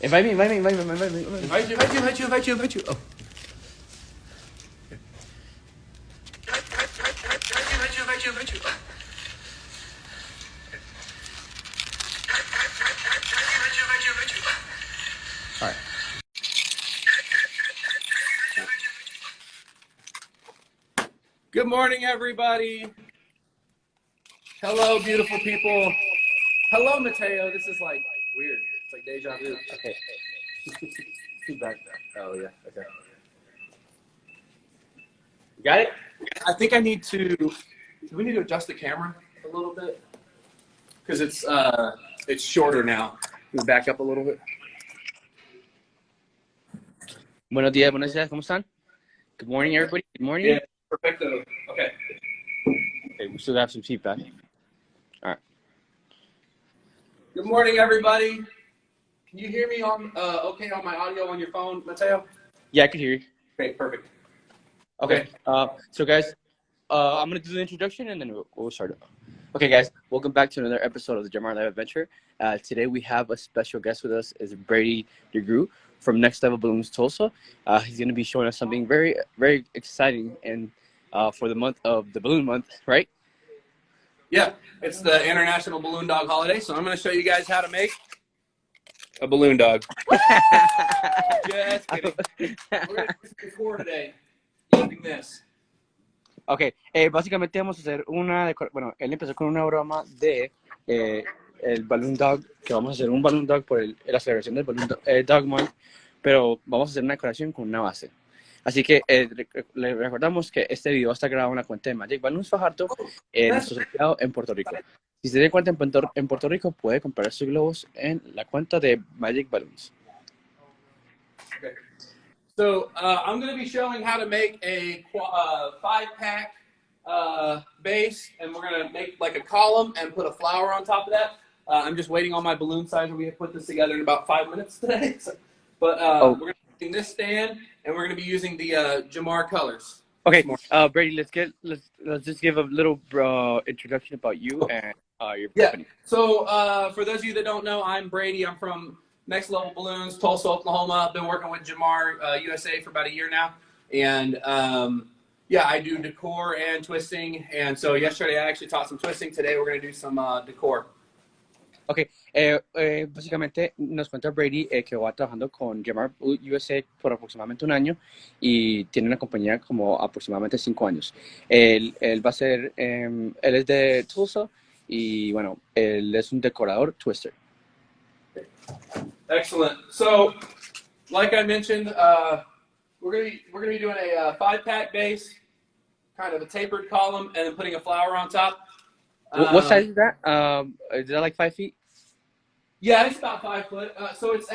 Invite me, invite me, invite me, invite me. Invite you. Oh. Invite you. All right. Good morning, everybody. Hello, beautiful people. Hello, Mateo. This is like weird. It's like deja vu. Okay. Feedback. Oh, yeah. Okay. You got it? I think I need to. Do we need to adjust the camera a little bit? Because it's shorter now. Can we back up a little bit? Buenos días, ¿cómo están? Good morning, everybody. Good morning. Yeah, perfecto. Okay. Okay, we still have some feedback. All right. Good morning, everybody. Can you hear me on okay on my audio on your phone, Mateo? Yeah, I can hear you. Okay, perfect. Okay. So guys, I'm gonna do the introduction and then we'll start it. Okay, guys, welcome back to another episode of the Jamar Live Adventure. Today we have a special guest with us. Is Brady DeGrew from Next Level Balloons Tulsa. He's gonna be showing us something very, very exciting and for the month of the Balloon Month, right? Yeah, it's the International Balloon Dog Holiday, so I'm going to show you guys how to make a balloon dog. Just kidding. We're going to do some decor today using this. Ok, básicamente vamos a hacer bueno, él empezó con una broma de el Balloon Dog, que vamos a hacer un Balloon Dog por la celebración del Balloon Dog Month, pero vamos a hacer una decoración con una base. Así que le recordamos que este video está grabado en la cuenta de Magic Balloons Fajardo, nuestro asociado en Puerto Rico. Si se da cuenta en Puerto Rico, puede comprar sus globos en la cuenta de Magic Balloons. Okay. So I'm going to be showing how to make a 5-pack base, and we're going to make like a column and put a flower on top of that. I'm just waiting on my balloon sizer. We have put this together in about 5 minutes today. But we're going to be using this stand, and we're going to be using the Jamar colors. Okay, Brady, let's just give a little introduction about you and your company. So for those of you that don't know, I'm Brady. I'm from Next Level Balloons, Tulsa, Oklahoma. I've been working with Jamar USA for about a year now, and yeah, I do decor and twisting. And so yesterday I actually taught some twisting. Today we're going to do some decor. Ok, básicamente nos cuenta Brady que va trabajando con Jamar USA por aproximadamente un año y tiene una compañía como aproximadamente 5 años. Él va a ser, él es de Tulsa y bueno, él es un decorador twister. Excellent. So, like I mentioned, we're gonna be doing a 5-pack base, kind of a tapered column, and then putting a flower on top. What size is that? Is that like 5 feet? Yeah, it's about 5 foot. So it's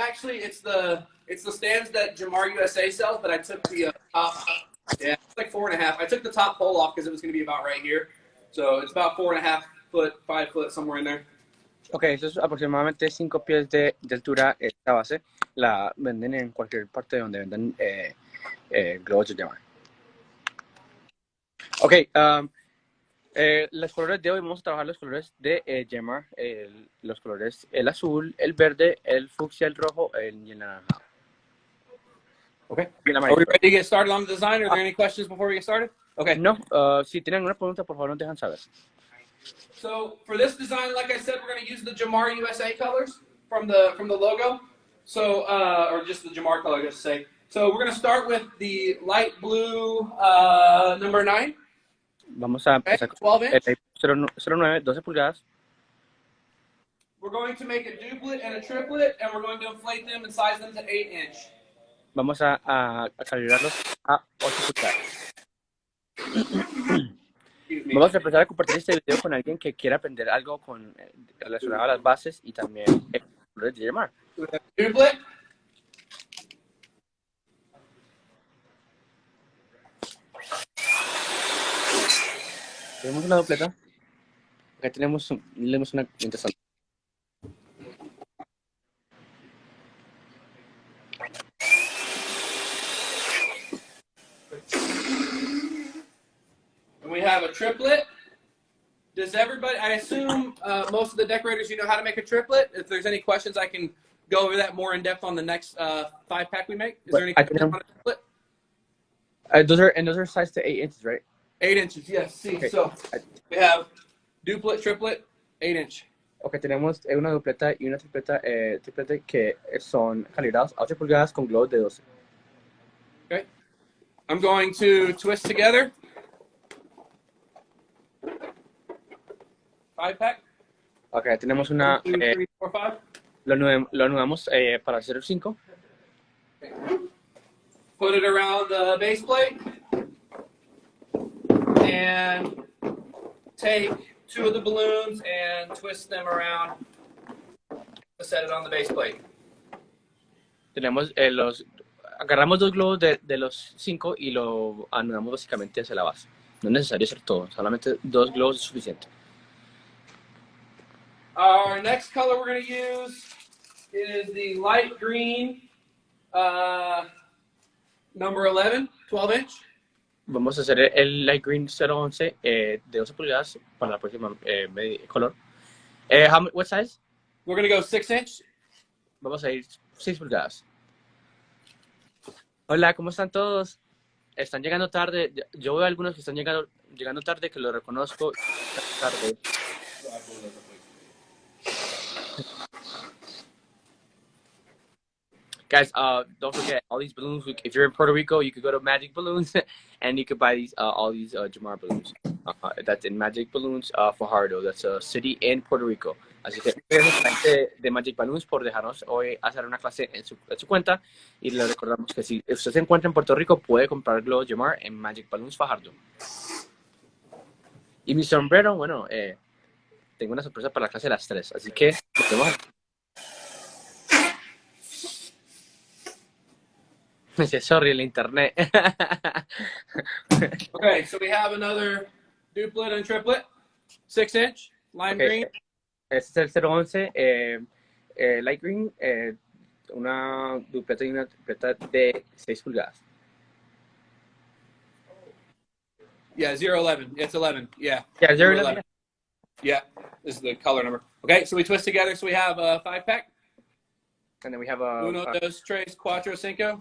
the stands that Jamar USA sells, but I took the top. Yeah, it's like 4.5. I took the top pole off because it was going to be about right here. So it's about 4.5 foot, 5 foot, somewhere in there. Ok, eso es aproximadamente 5 pies de altura. Esta base la venden en cualquier parte donde vendan globos de Jamar. Ok, los colores de hoy vamos a trabajar los colores de Jamar, los colores el azul, el verde, el fucsia, el rojo y el naranja. Okay. Are we ready to get started on the design? Are there any questions before we get started? Okay. No, si tienen alguna pregunta, por favor, nos dejan saber. So for this design, like I said, we're going to use the Jamar USA colors from the logo. So or just the Jamar color, just to say. So we're going to start with the light blue number 9. Vamos a empezar con el 09, 12 pulgadas. We're going to make a duplet and a triplet, and we're going to inflate them and size them to 8-inch. Vamos a calibrarlos a 8 pulgadas. Vamos a empezar a compartir este video con alguien que quiera aprender algo relacionado a las bases y también el color de Jamar. Duplet. Tenemos una dupleta. Acá tenemos una interesante. And we have a triplet. Does everybody, I assume most of the decorators, you know how to make a triplet. If there's any questions, I can go over that more in depth on the next 5-pack we make. Is there any questions on a template? Those are sized to 8 inches, right? 8 inches, yes. See, Okay. so we have duplet, triplet, 8 inch. Ok, tenemos una dupleta y una triplete que son calibrados a 8 pulgadas con globos de 12. Okay. I'm going to twist together. 5-pack. Ok, tenemos una... 1, 2, 3, 4, 5. Lo anudamos para hacer el 5. Okay. Put it around the base plate. And take 2 of the balloons and twist them around to set it on the base plate. Tenemos agarramos 2 globos de los 5 y lo anudamos básicamente hacia la base. No es necesario hacer todo, solamente 2 globos es suficiente. Our next color we're going to use is the light green number 11, 12 inch. Vamos a hacer el light green 011 de 12 pulgadas para la próxima color. What size? We're going to go 6 inch. Vamos a ir 6 pulgadas. Hola, ¿cómo están todos? Están llegando tarde. Yo veo algunos que están llegando tarde, que lo reconozco. Tarde. Guys, don't forget all these balloons. If you're in Puerto Rico, you could go to Magic Balloons and you could buy these all these Jamar balloons. That's in Magic Balloons Fajardo. That's a city in Puerto Rico. Así que gracias de Magic Balloons por dejarnos hoy hacer una clase en su cuenta, y le recordamos que si usted se encuentra en Puerto Rico puede comprar globos Jamar en Magic Balloons Fajardo. Y mi sombrero, bueno, tengo una sorpresa para la clase de las 3, así que nos vemos. Me dice, sorry, el internet. Okay, so we have another duplet and triplet, 6 inch, lime green. Este es el 011 light green, una dupleta y una tripleta de 6 pulgadas. Yeah, 011. It's 11. Yeah. Yeah, 011. Yeah, this is the color number. Okay, so we twist together. So we have a 5-pack. And then we have a... Uno, dos, tres, cuatro, cinco.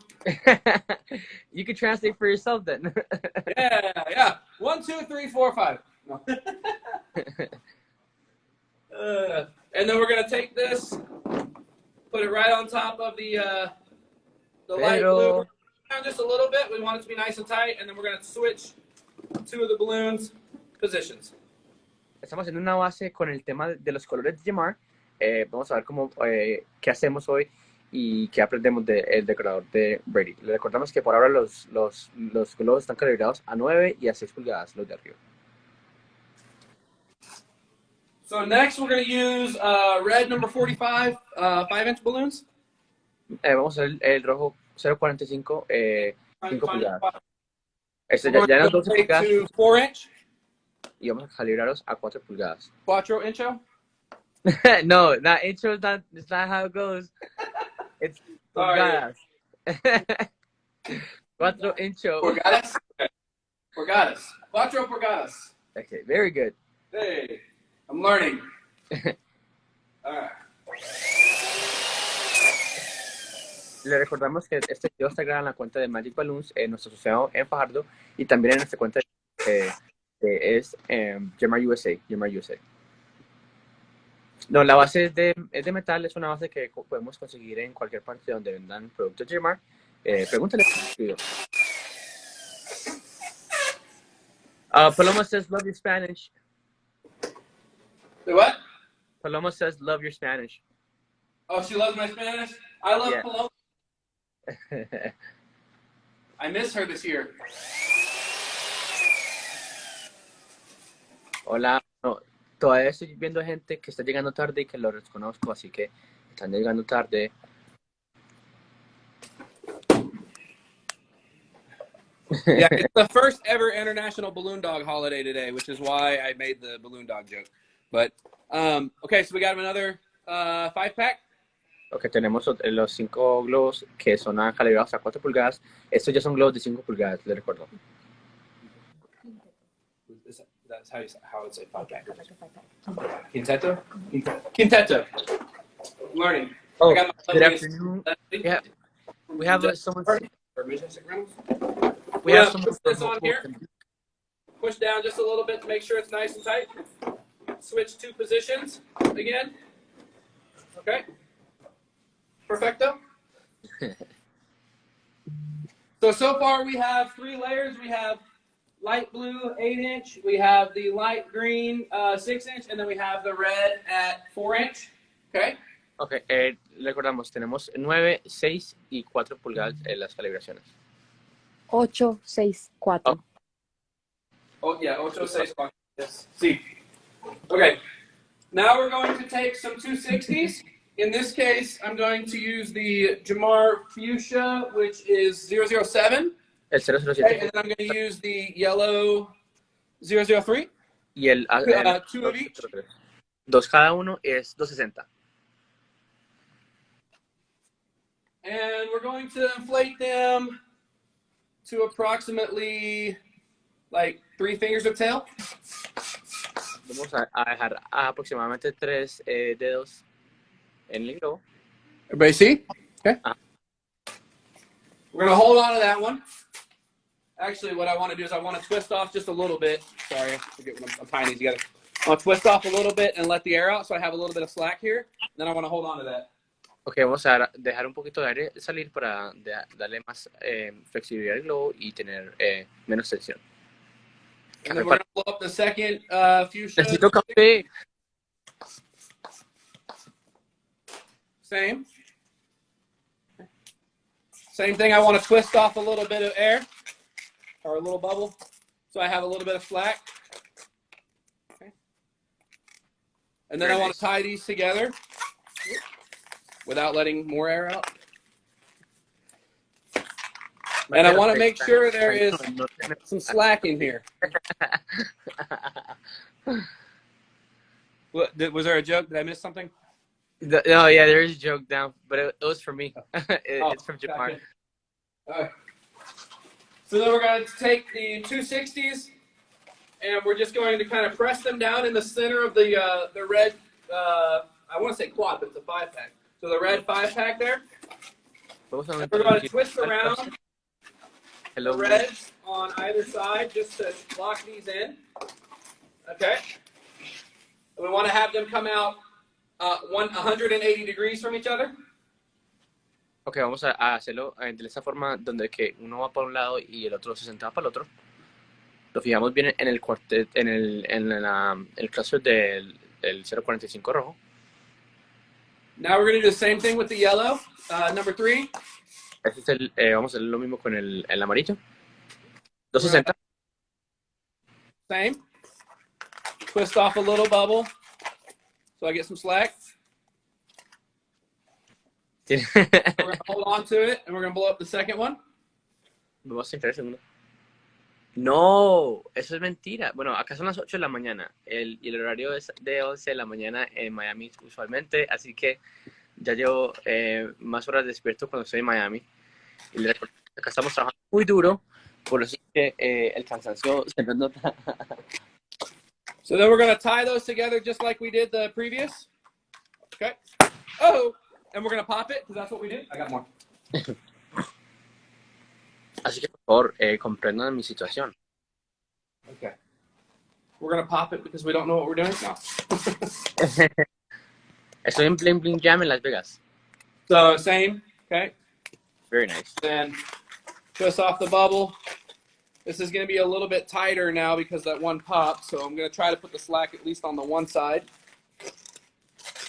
You can translate for yourself then. Yeah. 1, 2, 3, 4, 5. No. And then we're gonna take this, put it right on top of the light blue. Down just a little bit. We want it to be nice and tight, and then we're gonna switch 2 of the balloons positions. Estamos haciendo una base con el tema de los colores de Jamar. Vamos a ver qué hacemos hoy y qué aprendemos del decorador de Brady. Le recordamos que por ahora los globos están calibrados a 9 y a 6 pulgadas, los de arriba. So next we're going to use red number 45, 5-inch balloons. Vamos a hacer el rojo 045, 5 pulgadas. Este We're ya going no to 12 take pulgadas to 4-inch. Y vamos a calibrarlos a 4 pulgadas. 4 incho. No, that intro is not how it goes. It's pulgadas. 4 incho. Pulgadas. Pulgadas. 4 pulgadas. Okay, very good. Hey, I'm learning. All right. Le recordamos que este video está grabado en la cuenta de Magic Balloons, en nuestro asociado en Fajardo, y también en nuestra cuenta es Jamar USA. No, la base es de metal, es una base que podemos conseguir en cualquier parte donde vendan productos Jamar. Pregúntale. Paloma says, love your Spanish. Say what? Paloma says, love your Spanish. Oh, she loves my Spanish? I love Yeah. Paloma. I miss her this year. Hola, no, todavía estoy viendo gente que está llegando tarde y que lo reconozco, así que están llegando tarde. Yeah, it's the first ever International Balloon Dog holiday today, which is why I made the balloon dog joke. But, okay, so we got another 5-pack. Ok, tenemos los 5 globos que son calibrados a 4 pulgadas. Estos ya son globos de 5 pulgadas, les recuerdo. That's how I would say 5-pack. Quinteto? Quinteto. Learning. Oh, I got my good lovely afternoon. Leslie Yeah, from we have someone. Rentals. We We're have gonna someone push from this on here, push down just a little bit to make sure it's nice and tight. Switch two positions again. Okay. Perfecto. So far we have 3 layers. We have light blue 8-inch, we have the light green 6-inch, and then we have the red at 4-inch. Okay. Ok, recordamos, tenemos 9, 6 y 4 pulgadas en las calibraciones. 8, 6, 4. Oh yeah, 8, 6, 4. Yes. See. Okay. Now we're going to take some 260s. In this case, I'm going to use the Jamar Fuchsia, which is 007. El 007 Okay, and then I'm going to use the yellow 003. y el 2 of each. 2 cada uno es 260. And we're going to inflate them to approximately like 3 fingers of tail. Vamos a dejar aproximadamente 3 dedos en el globo. Everybody see? Okay. We're going to hold on to that one. Actually, what I want to do is I want to twist off just a little bit. Sorry, I forget when I'm tying these together. I'll twist off a little bit and let the air out so I have a little bit of slack here. Then I want to hold on to that. Ok, vamos a dejar un poquito de aire salir para darle más flexibilidad al globo y tener menos tensión. And then we're going to blow up the second fuchsia. Necesito café. Same. Same thing. I want to twist off a little bit of air or a little bubble so I have a little bit of slack. Okay. And then I want to tie these together without letting more air out. And I want to make sure there is some slack in here. Was there a joke? Did I miss something? No, yeah, there is a joke down, but it was for me. It's from Jamar. Right. So then we're going to take the 260s, and we're just going to kind of press them down in the center of the red, I want to say quad, but it's a 5-pack. So the red 5-pack there. And we're going to twist around the reds on either side just to lock these in. Okay. And we want to have them come out 180 degrees from each other. Ok, vamos a hacerlo de esta forma donde que uno va para un lado y el otro 60 va para el otro. Lo fijamos bien en el cuartet, en el cluster del 045 rojo. Now we're going to do the same thing with the yellow, number 3. Este es vamos a hacer lo mismo con el amarillo. 260. Same. Twist off a little bubble so I get some slack. We're going to hold on to it, and we're going to blow up the second one. Vamos a entrar el segundo. No, eso es mentira. Bueno, acá son las 8 de la mañana y el horario es de 11 de la mañana en Miami usualmente, así que ya llevo más horas despierto cuando estoy en Miami. Y les recuerdo que acá estamos trabajando muy duro, por eso es que el cansancio se nos nota. So then we're going to tie those together just like we did the previous. Okay. Oh, and we're going to pop it because that's what we did. I got more. Así que, por favor, comprendan mi situación. Okay. We're going to pop it because we don't know what we're doing now. Estoy en Bling Bling Jam en Las Vegas. So same. Okay. Very nice. Then twist off the bubble. This is going to be a little bit tighter now because that one popped. So I'm going to try to put the slack at least on the one side.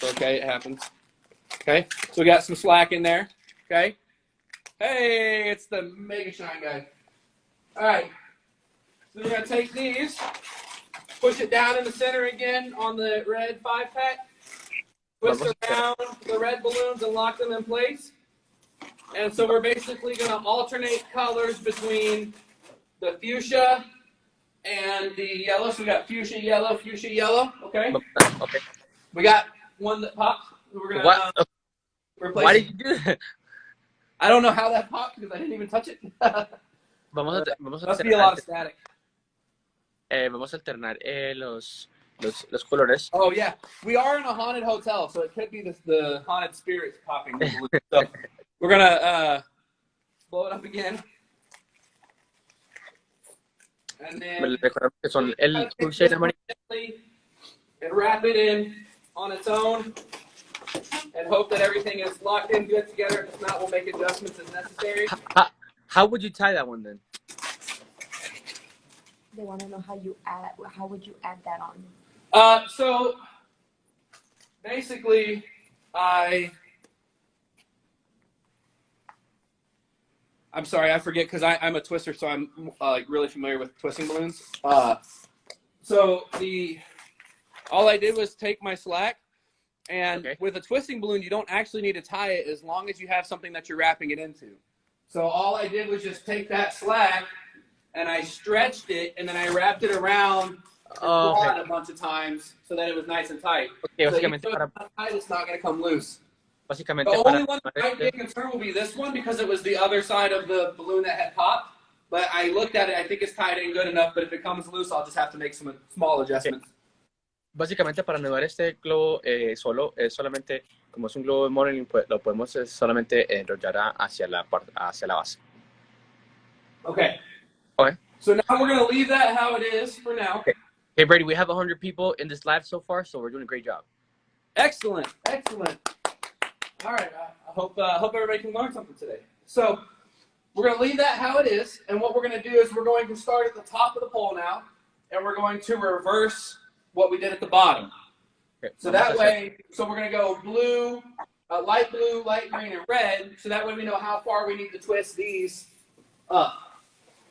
Okay, it happens. Okay, so we got some slack in there. Okay. Hey, it's the Mega Shine guy. All right. So we're going to take these, push it down in the center again on the red 5-pack, twist around the red balloons and lock them in place. And so we're basically going to alternate colors between the fuchsia and the yellow. So we got fuchsia yellow, okay? Okay. We got one that popped. We're going to replace. Why did you do that? I don't know how that popped because I didn't even touch it. Vamos a Must be a lot of static. Vamos a alternar los colores. Oh yeah, we are in a haunted hotel, so it could be the haunted spirits popping the balloon. So we're gonna blow it up again, and Me then recuerdo que son el take dulce this amarillo. gently and wrap it in on its own, and hope that everything is locked in good together. If not, we'll make adjustments as necessary. How would you tie that one then? They want to know how would you add that on? So basically, I'm sorry, I forget because I'm a twister, so I'm really familiar with twisting balloons. So all I did was take my slack, and with a twisting balloon, you don't actually need to tie it as long as you have something that you're wrapping it into. So all I did was just take that slack, and I stretched it, and then I wrapped it around a bunch of times so that it was nice and tight. Okay, So básicamente even though it's not tight, it's not going to come loose. Básicamente The para only one that might be a concern will be this one because it was the other side of the balloon that had popped. But I looked at it, I think it's tied in good enough, but if it comes loose, I'll just have to make some small adjustments. Básicamente para anudar este globo solo es solamente como es un globo de modeling, pues lo podemos solamente enrollar hacia la base. Okay. Okay. So now we're going to leave that how it is for now. Okay. Hey Brady, we have 100 people in this live so far, so we're doing a great job. Excellent, excellent. All right, I hope everybody can learn something today. So we're going to leave that how it is, and what we're going to do is we're going to start at the top of the pole now, and we're going to reverse what we did at the bottom. Okay. So that way, so we're going to go blue, light green, and red, so that way we know how far we need to twist these up.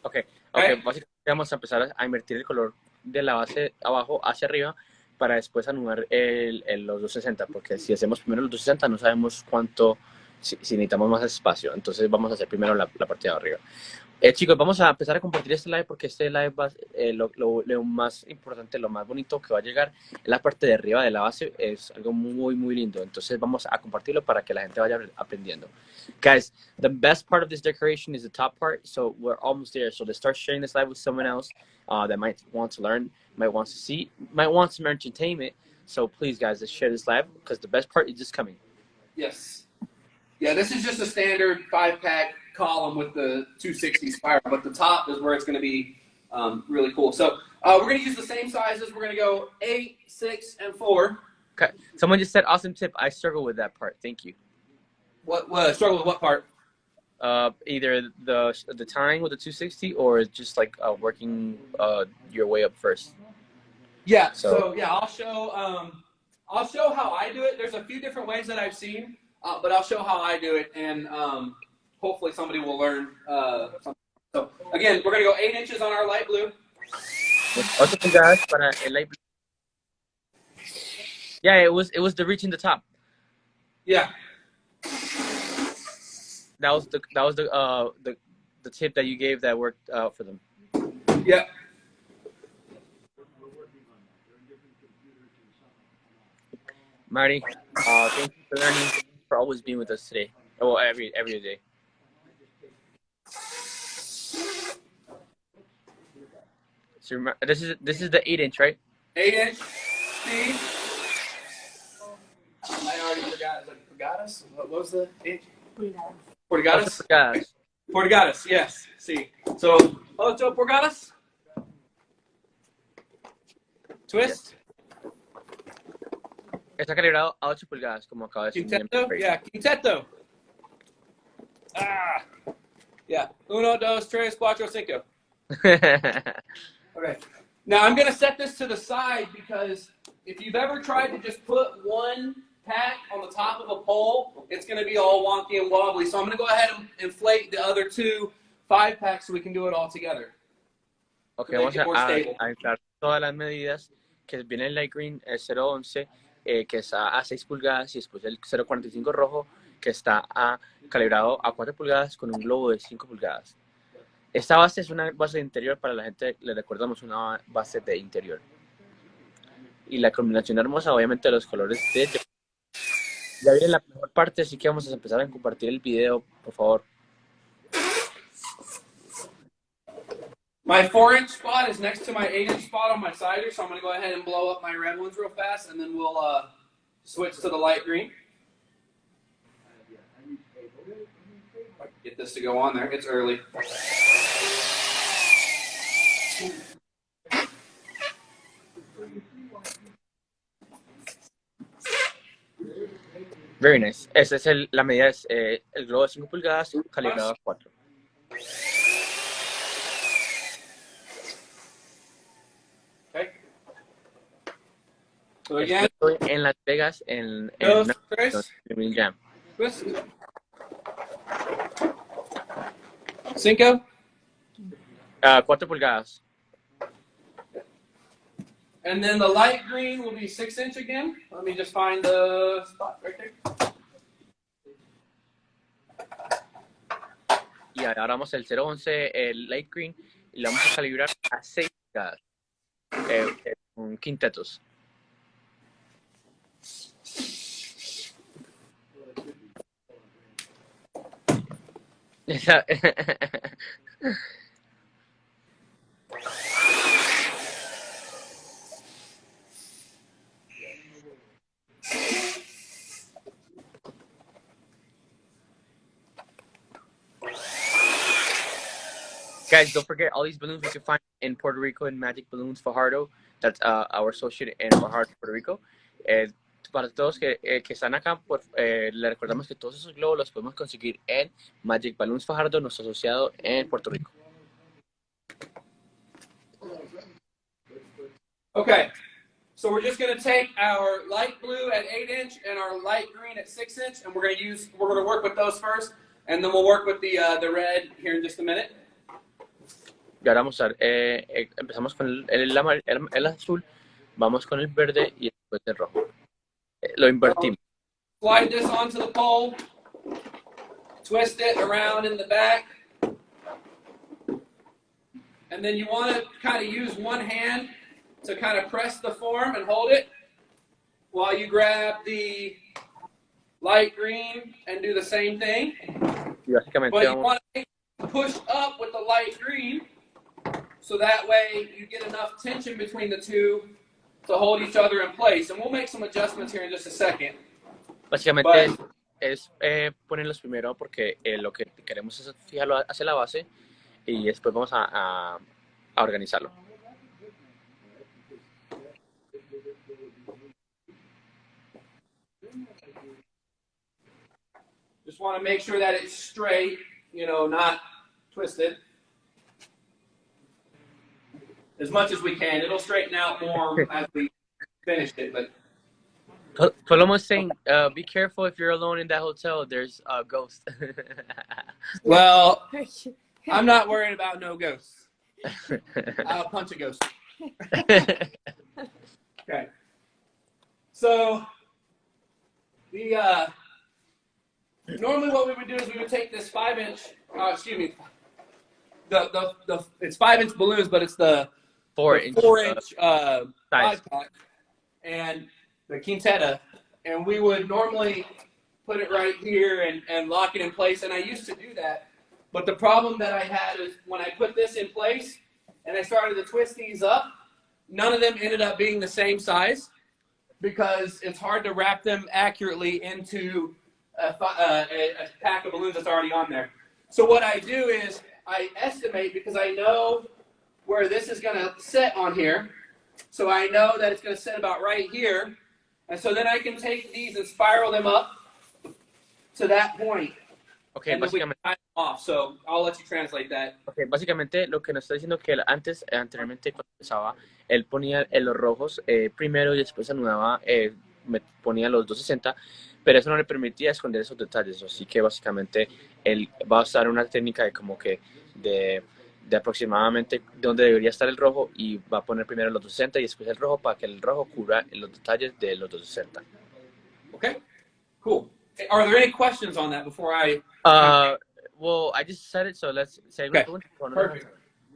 Okay. Okay. Básicamente vamos a empezar a invertir el color de la base abajo hacia arriba para después anudar los 260, porque si hacemos primero los 260 no sabemos cuánto, si necesitamos más espacio, entonces vamos a hacer primero la parte de arriba. Chicos, vamos a empezar a compartir este live porque este live va, lo más importante, lo más bonito que va a llegar en la parte de arriba de la base, es algo muy, muy lindo. Entonces vamos a compartirlo para que la gente vaya aprendiendo. Guys, the best part of this decoration is the top part, so we're almost there. So let's start sharing this live with someone else that might want to learn, might want to see, might want some entertainment. So please, guys, let's share this live because the best part is just coming. Yes. Yeah, this is just a standard 5-pack column with the 260 spiral, but the top is where it's going to be really cool. So we're going to use the same sizes. We're going to go 8, 6, and 4. Okay. Someone just said, awesome tip. I struggle with that part. Thank you. What struggle with what part? Either the tying with the 260 or just like working your way up first. Yeah. So yeah, I'll show how I do it. There's a few different ways that I've seen, but I'll show how I do it, and hopefully somebody will learn something. So again, we're gonna go 8 inches on our light blue. Also, guys, para el light blue. Yeah, it was the reaching the top. Yeah. That was the tip that you gave that worked for them. Yeah. Marty, thank you for learning, for always being with us today. Oh, every day. So remember, this is the 8-inch, right? 8-inch. See? I already forgot. Is it Porgadas? What was the inch? Porgadas. Porgadas. Yes. See. So, 8 pulgadas. Twist. Está calibrado a 8 pulgadas, como acaba de decir. Quinteto. Yeah, quinteto. Yeah. 1, 2, 3, 4, 5. Okay. Now I'm going to set this to the side because if you've ever tried to just put one pack on the top of a pole, it's going to be all wonky and wobbly. So I'm going to go ahead and inflate the other 2 5-packs so we can do it all together. Okay, vamos a inflar todas las medidas, que viene el light green, el 011, que está a 6 pulgadas, y después el 045 rojo, que está calibrado a 4 pulgadas con un globo de 5 pulgadas. Esta base es una base de interior, para la gente le recordamos una base de interior. Y la combinación hermosa, obviamente, de los colores de... Ya viene la mejor parte, así que vamos a empezar a compartir el video, por favor. My 4-inch spot is next to my 8-inch spot on my cider, so I'm going to go ahead and blow up my red ones real fast, and then we'll switch to the light green. Get this to go on there. It's early. Very nice. Esa es la medida, es el globo de 5 pulgadas calibrado a 4. Okay. So again, estoy en Las Vegas en Streaming Jam. twist. 5. 4 pulgadas. And then the light green will be 6-inch again. Let me just find the spot right there. Y ahora vamos el 011, el light green, y lo vamos a calibrar a 6 pulgadas. Con quintetos. Guys, don't forget all these balloons we can find in Puerto Rico in Magic Balloons Fajardo. That's our associate in Fajardo, Puerto Rico. Para todos que están acá, les recordamos que todos esos globos los podemos conseguir en Magic Balloons Fajardo, nuestro asociado en Puerto Rico. Okay, so we're just going to take our light blue at 8-inch and our light green at 6-inch, and we're going to work with those first, and then we'll work with the red here in just a minute. Y ahora vamos a empezamos con el azul, vamos con el verde y después el rojo. Lo invertimos. Slide this onto the pole, twist it around in the back, and then you want to kind of use one hand to kind of press the form and hold it while you grab the light green and do the same thing. But you want to push up with the light green so that way you get enough tension between the two to hold each other in place. And we'll make some adjustments here in just a second. Básicamente es ponerlos primero porque lo que queremos es fijarlo hacia la base y después vamos a organizarlo. Just want to make sure that it's straight, not twisted. As much as we can. It'll straighten out more as we finish it. But Paloma's saying, be careful if you're alone in that hotel. There's a ghost. Well, I'm not worried about no ghosts. I'll punch a ghost. Okay. So the normally what we would do is we would take this 5-inch. It's 5-inch balloons, but it's the 4-inch 5-pack and the quintetta, and we would normally put it right here and lock it in place. And I used to do that, but the problem that I had is when I put this in place and I started to twist these up, none of them ended up being the same size because it's hard to wrap them accurately into a pack of balloons that's already on there. So what I do is I estimate, because I know where this is going to set on here. So I know that it's going to set about right here. And so then I can take these and spiral them up to that point. Okay, and básicamente, we off. So I'll let you translate that. Okay, básicamente lo que nos está diciendo que anteriormente cuando empezaba, él ponía los rojos primero y después anudaba, ponía los 260, pero eso no le permitía esconder esos detalles. Así que básicamente él va a usar una técnica de como que de aproximadamente donde debería estar el rojo y va a poner primero los 260 y después el rojo para que el rojo cubra los detalles de los 260. Okay, cool. Are there any questions on that before I? Well, I just said it, so let's say. Okay. Perfect.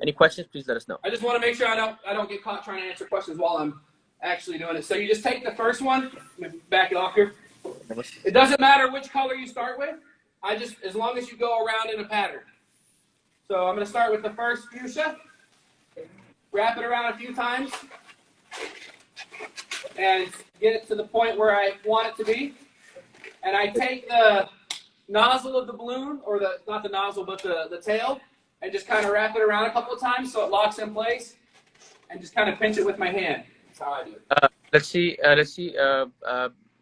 Any questions? Please let us know. I just want to make sure I don't get caught trying to answer questions while I'm actually doing it. So you just take the first one. Let me back it off here. It doesn't matter which color you start with. As long as you go around in a pattern. So I'm going to start with the first fuchsia. wrap it around a few times, and get it to the point where I want it to be. And I take the nozzle of the balloon, or not the nozzle, but the tail, and just kind of wrap it around a couple of times so it locks in place, and just kind of pinch it with my hand. That's how I do it. Let's see.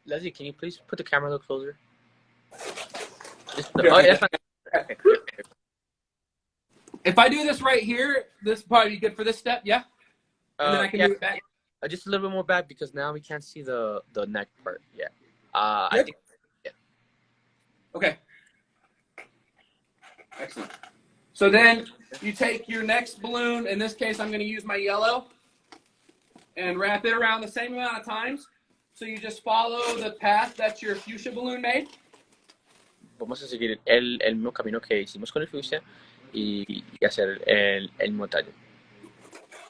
Leslie, can you please put the camera a little closer? Oh, yeah, that's fine. Okay. If I do this right here, this will probably be good for this step, yeah? And then I can do it back. Just a little bit more back because now we can't see the neck part. Yeah. Good? I think. Yeah. Okay. Excellent. So then you take your next balloon. In this case, I'm going to use my yellow and wrap it around the same amount of times. So you just follow the path that your fuchsia balloon made. Vamos a seguir el mismo camino que hicimos con el fuchsia y hacer el mismo tallo.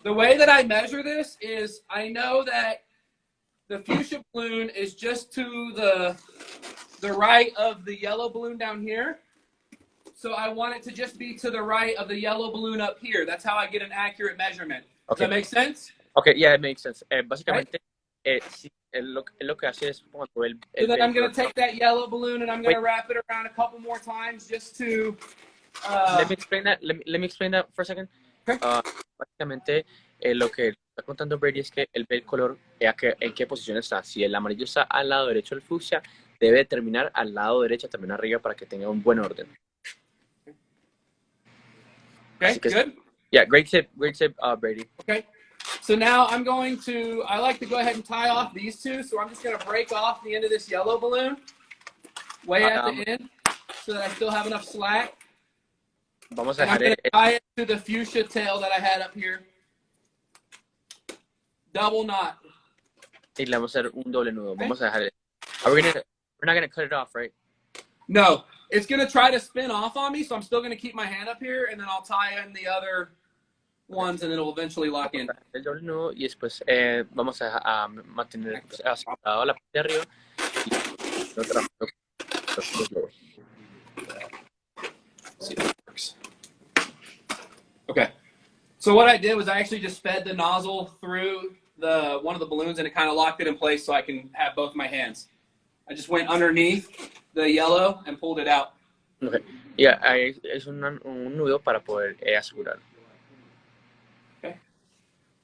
The way that I measure this is I know that the fuchsia balloon is just to the right of the yellow balloon down here. So I want it to just be to the right of the yellow balloon up here. That's how I get an accurate measurement. Does that make sense? Okay, yeah, it makes sense. Básicamente, sí, lo que hace es cuando So then I'm going to take that yellow balloon and I'm going to wrap it around a couple more times just to... let me explain that. Let me explain that for a second. Okay. Básicamente, lo que está contando Brady es que él ve el color en qué posición está. Si el amarillo está al lado derecho del fucsia, debe terminar al lado derecho, también arriba, para que tenga un buen orden. Okay, good. Yeah, great tip, Brady. Okay, so now I like to go ahead and tie off these two, so I'm just going to break off the end of this yellow balloon way at the end so that I still have enough slack. Vamos a and I'm going to tie it to the fuchsia tail that I had up here. Double knot. Y le vamos a hacer un doble nudo. Vamos a dejar we're not going to cut it off, right? No, it's going to try to spin off on me, so I'm still going to keep my hand up here, and then I'll tie in the other ones, and it'll eventually lock in. El doble nudo y después vamos a mantener asegurado la parte de arriba y otra. Okay. So what I did was I actually just fed the nozzle through one of the balloons, and it kind of locked it in place so I can have both my hands. I just went underneath the yellow and pulled it out. Okay. Yeah, es un nudo para poder asegurar. Okay.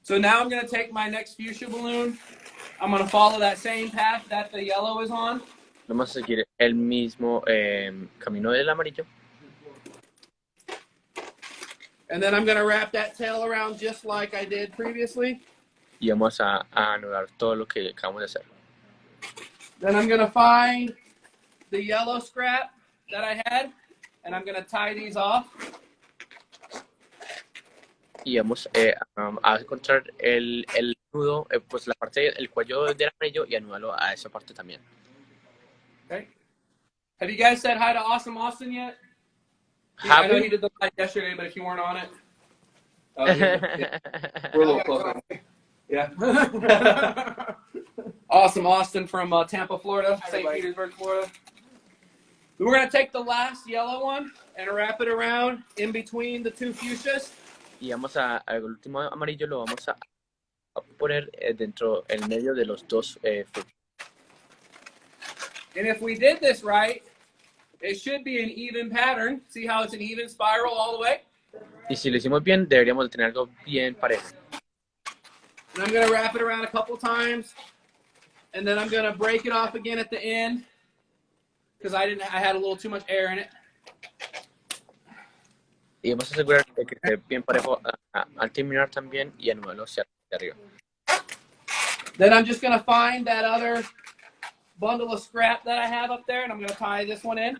So now I'm going to take my next fuchsia balloon. I'm going to follow that same path that the yellow is on. Vamos a seguir el mismo camino del amarillo. And then I'm going to wrap that tail around just like I did previously. Y vamos a anudar todo lo que acabamos de hacer. Then I'm going to find the yellow scrap that I had, and I'm going to tie these off. Y vamos a encontrar el nudo, pues la parte del cuello del amarillo y anudarlo a esa parte también. Okay. Have you guys said hi to Awesome Austin yet? I know he did the live yesterday, but if you weren't on it, we're a little close. Yeah. Awesome Austin from Tampa, Florida, St. Petersburg, Florida. We're going to take the last yellow one and wrap it around in between the two fuchsias. Y vamos el último amarillo lo vamos a poner dentro, en medio de los dos fuchsias. And if we did this right, it should be an even pattern. See how it's an even spiral all the way? Y si lo hicimos bien, deberíamos de tener algo bien parejo. And I'm going to wrap it around a couple times. And then I'm going to break it off again at the end because I had a little too much air in it. Y vamos a asegurar que esté bien parejo al terminar también y anudarlo hacia arriba. Then I'm just going to find that other bundle of scrap that I have up there, and I'm going to tie this one in.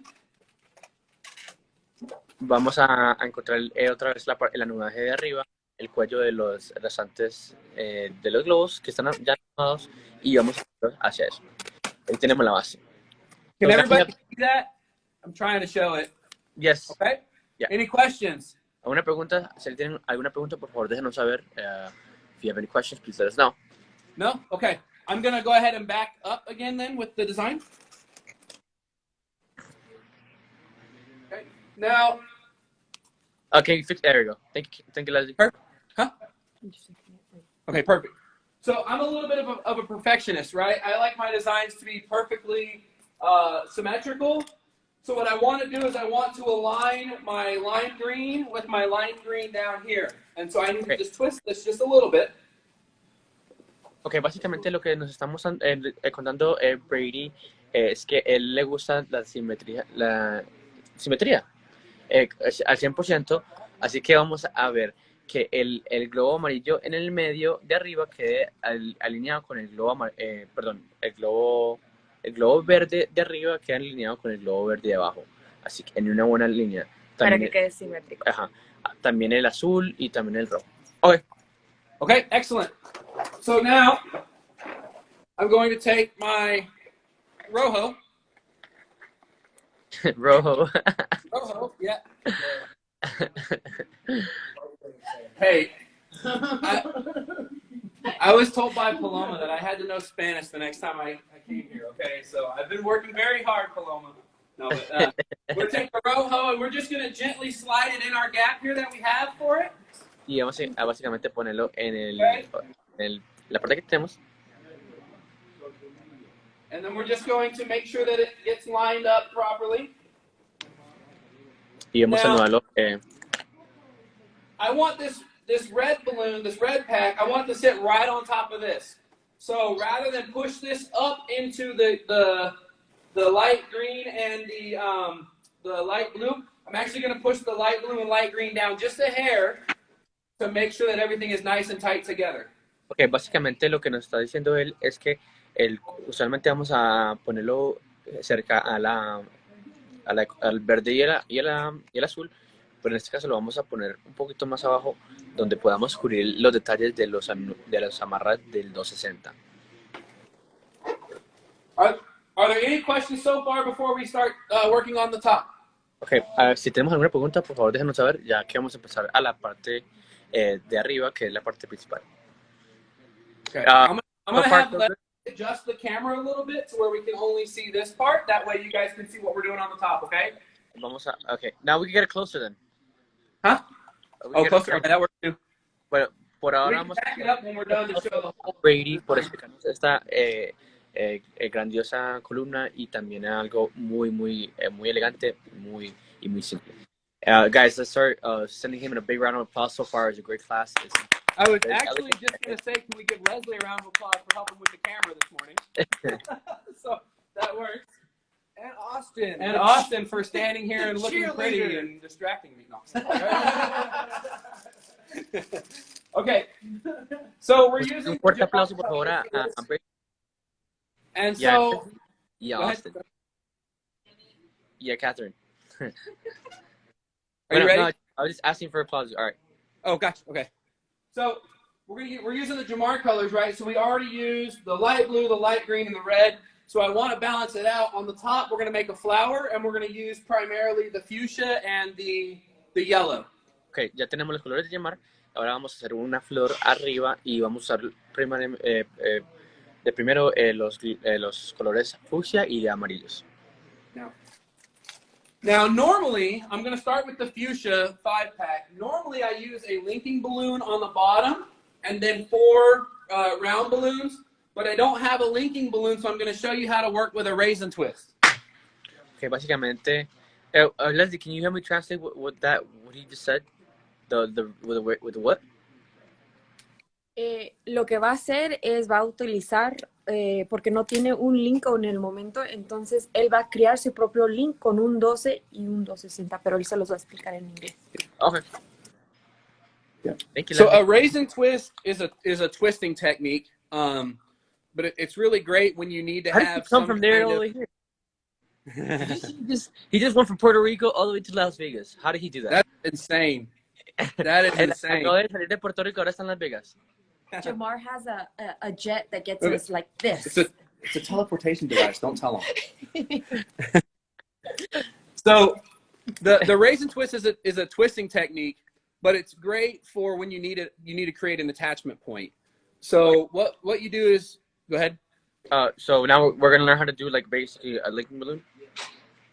Vamos a encontrar otra vez el anudaje de arriba, el cuello de los restantes de los globos que están ya anudados y vamos hacia eso. Ahí tenemos la base. Can everybody see that? I'm trying to show it. Yes. Okay. Yeah. Any questions? ¿Alguna pregunta? Si tienen alguna pregunta, por favor, déjenos saber. If you have any questions, please let us know. No? Okay. I'm going to go ahead and back up again then with the design. Okay. Now. Okay, there you go. Thank you, Leslie. Huh? Okay, perfect. So I'm a little bit of a perfectionist, right? I like my designs to be perfectly symmetrical. So what I want to do is I want to align my lime green with my lime green down here. And so I need to just twist this just a little bit. Ok, básicamente lo que nos estamos contando Brady es que él le gusta la simetría al 100%, así que vamos a ver que el globo amarillo en el medio de arriba quede alineado con el globo el globo verde de arriba queda alineado con el globo verde de abajo, así que en una buena línea. También, para que quede simétrico. Ajá, también el azul y también el rojo. Ok. Okay, excellent. So now I'm going to take my rojo. Rojo. Rojo, yeah. Hey, I was told by Paloma that I had to know Spanish the next time I came here, okay? So I've been working very hard, Paloma. No, but we're taking the rojo and we're just going to gently slide it in our gap here that we have for it. Y vamos a básicamente ponerlo en la parte que tenemos. And then we're just going to make sure that it gets lined up properly. Y vamos a anudarlo. I want this red balloon, this red pack, I want it to sit right on top of this. So rather than push this up into the light green and the light blue, I'm actually going to push the light blue and light green down just a hair to make sure that everything is nice and tight together. Okay, básicamente lo que nos está diciendo él es que usualmente vamos a ponerlo cerca al verde y el azul, pero en este caso lo vamos a poner un poquito más abajo donde podamos cubrir los detalles de los amarras del 260. Are there any questions so far before we start working on the top? Okay, si tenemos alguna pregunta, por favor déjenos saber, ya que vamos a empezar a la parte de arriba, que es la parte principal. Okay. I'm going to have to adjust the camera a little bit to where we can only see this part. That way you guys can see what we're doing on the top, okay? Okay, now we can get it closer then. Huh? Closer. Okay, that works too. Bueno, por ahora vamos a back it up when we're done to show the whole Brady por explicarnos esta grandiosa columna y también algo muy elegante muy simple. Guys, let's start sending him a big round of applause. So far, it's a great class. I was actually just going to say, can we give Leslie a round of applause for helping with the camera this morning? So that works. And Austin for standing here and looking pretty and distracting me. No. Okay. So we're using. Un fuerte aplauso, por favor, a Brady. And so. Yeah, Austin. Yeah, Catherine. Are you ready? No, I was just asking for applause. All right. Oh, gotcha. Okay. So we're using the Jamar colors, right? So we already used the light blue, the light green, and the red. So I want to balance it out. On the top, we're going to make a flower, and we're going to use primarily the fuchsia and the yellow. Okay, ya tenemos los colores de Jamar. Ahora vamos a hacer una flor arriba y vamos a usar primero los colores fucsia y de amarillos. Now, normally, I'm going to start with the fuchsia 5-pack. Normally, I use a linking balloon on the bottom and then 4 round balloons, but I don't have a linking balloon, so I'm going to show you how to work with a raisin twist. Okay, básicamente, Leslie, can you help me translate what he just said? With the what? Lo que va a hacer es, va a utilizar, porque no tiene un link en el momento, entonces él va a crear su propio link con un 12 y un 260, pero él se los va a explicar en inglés. Okay. Yeah. Thank you, so a raisin twist is a twisting technique, but it's really great when you need to How have did you come from there all the way here? he just went from Puerto Rico all the way to Las Vegas. How did he do that? That's insane. That is insane. Acabo de salir de Puerto Rico, ahora está en Las Vegas. Jamar has a jet that gets us like this. It's a teleportation device. Don't tell him. So the raisin twist is a twisting technique, but it's great for when you need to create an attachment point. So what you do is go ahead. So now we're gonna learn how to do like basically a linking balloon.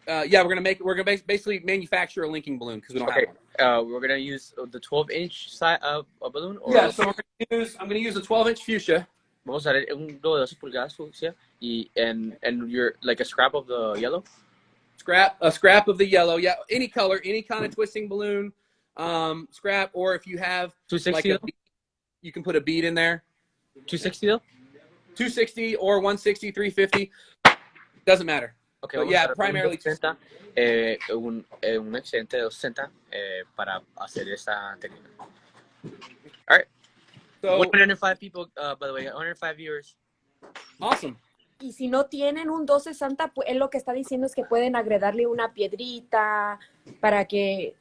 Yeah, we're gonna basically manufacture a linking balloon because we don't Okay, have one. we're gonna use the 12-inch size of a balloon, or Yeah, so I'm gonna use a 12-inch fuchsia. vamos a hacer un globo de 12 pulgadas fucsia y and you're like a scrap of the yellow. A scrap of the yellow. Yeah, any color, any kind of twisting balloon, scrap, or if you have like 260 you can put a bead in there. 260 though. 260 or 160, 350, doesn't matter. Okay, But vamos yeah, a usar primarily un 260, un excedente de 260 para hacer esta técnica. All right. So 105 people, by the way, 105 viewers. awesome. Y si no tienen un 12 Santa, pues él lo que está diciendo es que pueden agregarle una piedrita para que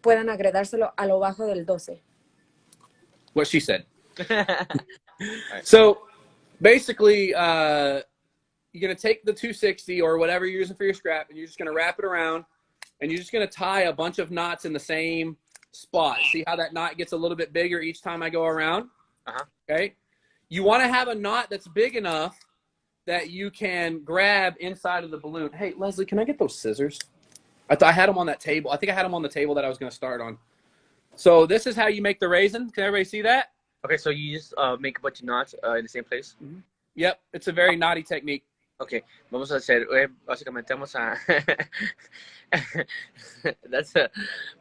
puedan agregárselo a lo bajo del 12. What she said. Right. So basically, you're gonna take the 260 or whatever you're using for your scrap, and you're just gonna wrap it around, and you're just gonna tie a bunch of knots in the same spot. See how that knot gets a little bit bigger each time I go around? Uh-huh. Okay. You want to have a knot that's big enough that you can grab inside of the balloon. Hey, Leslie, can I get those scissors? I had them on that table. I think I had them on the table that I was going to start on. So this is how you make the raisin. Can everybody see that? Okay, so you just make a bunch of knots in the same place. Yep, it's a very knotty technique. Okay, vamos a hacer, básicamente vamos a... That's a...